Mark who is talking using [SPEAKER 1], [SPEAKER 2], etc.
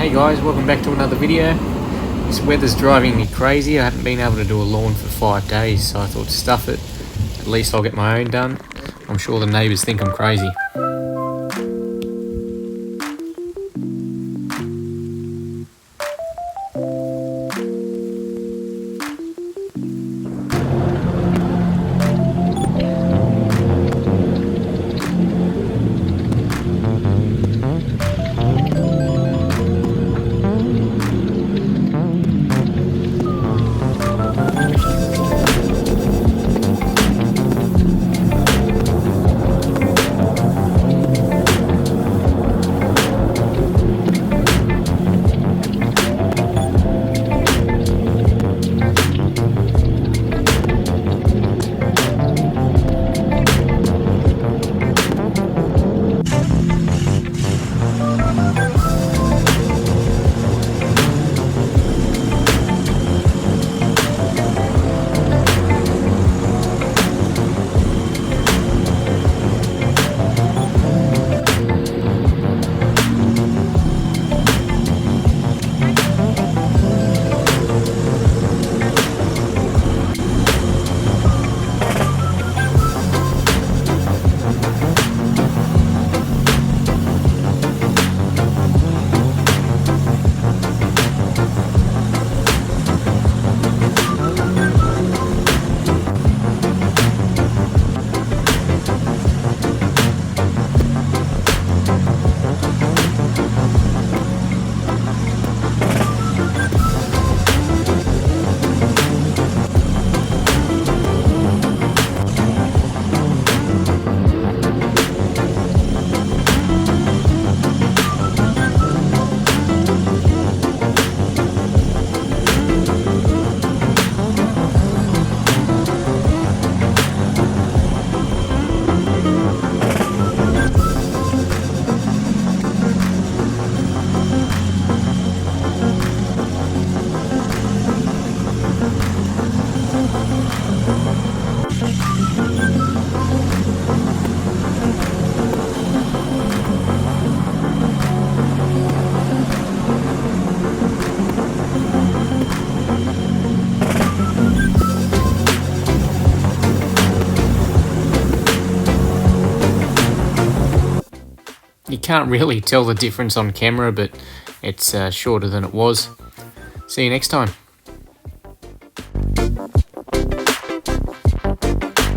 [SPEAKER 1] Hey guys, welcome back to another video. This weather's driving me crazy. I haven't been able to do a lawn for 5 days, so I thought stuff it. At least I'll get my own done. I'm sure the neighbours think I'm crazy. You can't really tell the difference on camera, but it's shorter than it was. See you next time.